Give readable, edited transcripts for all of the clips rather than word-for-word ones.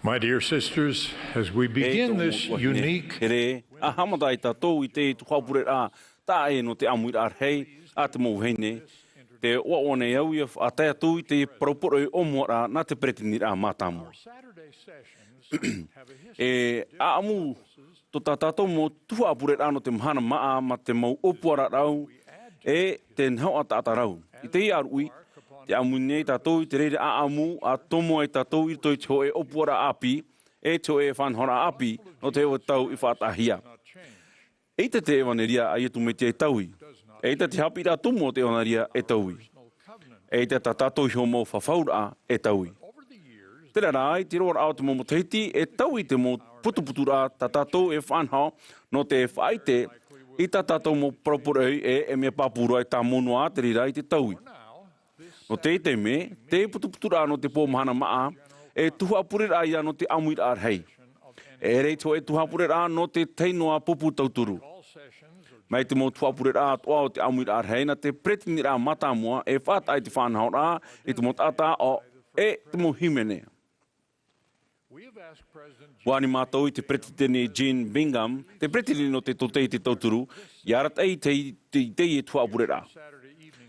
My dear sisters, as we begin this unique ahamadai tātou I te tuhaupure a tae no te amuira arhei a te mauheine te oone au ia a tātou I te paroporo I omoara na te pretinira a mātāmo. A amu to tātou mo tuhaupure a no te mahana maa ma te mau opuara rau te nhau a tātarau. I te iarui te amu nei tātou I te reire a amu a tomo ai tātou I toi tō opuara api tō whanhora api no te ewa tau I whātahia. Eita te ewaneria a ietu me te taui. Eita te hapi rā tomo te ewaneria taui. Eita ta tātou hiomo whawhaura taui. Tera rai, te roa rao te momo teiti taui te mo putuputu rā ta tātou whanhao no te whaite I ta tātou mo proporei me papura I tā monoa te rira I te taui. No te me, te putuputu rā no te pōmahana maa tuhaupure rā ia no te amuira arhei. Rei tō tuhaupure rā no te teinoa pupu tauturu. Mai te mo tuhaupure rā toa o te amuira arhei na te pretini rā matamua whātai te whanhau rā te mo tata o te mo himene. Wani mātou I te pretitene Jean Bingham, te pretini no te totei te tauturu, I aratei te tuhaupure rā.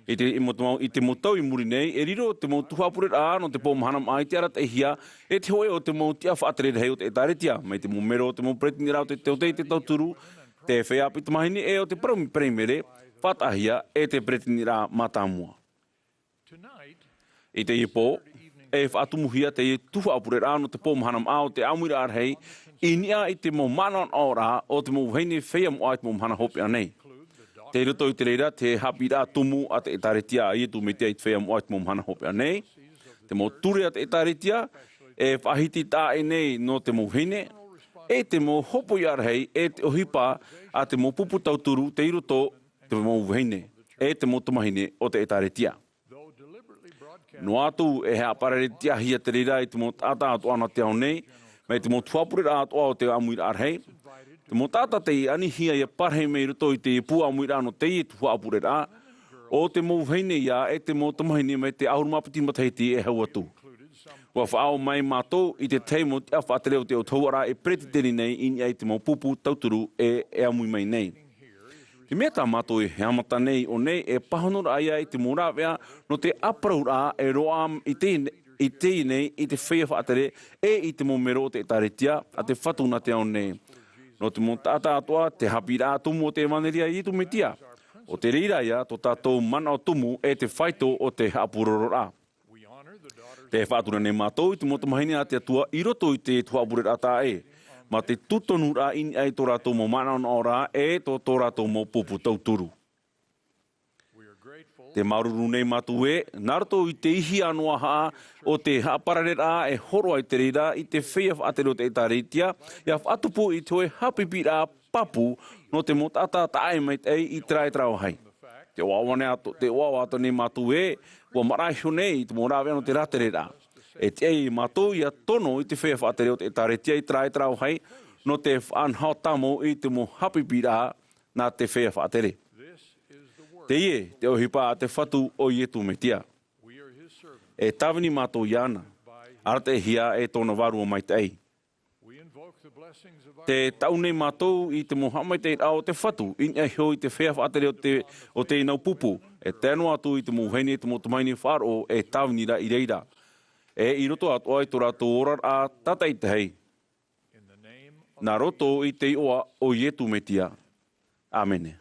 I te motau I muri nei, riro te mo tuhaupure rā no te pōmahana mai te aratei hia, te hoe o te mo tia whaatere hei o te taretia, mai te mo mero o te mo pretini rā o te teotei te tauturu, te whea pi te mahini o te preimere, whaatahia te pretini rā matamua. I te ipo, whaatumuhia te tuhaupure rā no te pōmahana mai o te amuira arhei, inia I te mo manon o rā o te mo heine whea mo ai te mo mahana hopi anei. Te rito I te reira, te hapi rā tumu a te etaretia I tu me te ait whea mo ait mo mhana hope anei. Te mo ture a te etaretia, whahiti tā nei no te mo hine, te mo hopo I arhei, te ohipa a te mo pupu tauturu, te iroto te mo hine, te mo tumahine o te etaretia. No atu hea pararetia hia te reira I te mo tata atu ana te au nei, mai te mo tuapure rā atu o te amuira arhei, te mo tata te ani hia ia parhei mei ruto I te pua amuira no te tuapure rā, o te mo heine ia te mo tamahine mai te ahurumapiti mataiti hau atu. Wa whaao mai mātou I te tei mo te awhaatereo te o tauara pretiteni nei ini ai te mo pupu tauturu amui mai nei. Te mea tā mātou heamata nei o nei pahanora ai ai te mo rāwea no te aparau rā roa I te nei I te whea whaatere I te mo mero o te taretia a te whatuna te au nei. No te mo tata atoa, te hapi rā tumu o te maneria I tu me tia. O te reira ia, tō tātou mana o tumu te whaito o te hapuroro rā. Te whātura nei mātou I te mo tamahine a te atua I roto I te tuapure rā tā Ma te tutonu rā ini ai tō rātou mo mana o rā tō rātou mo pupu tauturu. Te maruru nei mātou narato I te ihi anoa haa o te haparare rā horo ai te reira I te whea whaatero te etaretia, ia whaatupu I te hapipi rā papu no te mo tata tae mai te I trai trao hai. Te wawane ato, te wawato nei mātou wa maraihio nei I te mo rāwea no te ratere rā. Te mātou ia tono I te whea whaatero te etaretia I trai trao hai, no te whanhau tamo I te mo hapipi rā na te whea whaatere. Te te ohipa a te whatu o ietu me tia. Tawini mātou iana, arate hia tōna waru o mai te ei. Te tau nei mātou I te mohamai te rao te whatu, inia hio I te whea whaatere o te inau pupu, tēno atu I te moheine te motumaini wharo tawini ra I reira. I roto atu ai tō rātou orar a tatai te hei. Nā roto I te oa o ietu me tia. Āmene.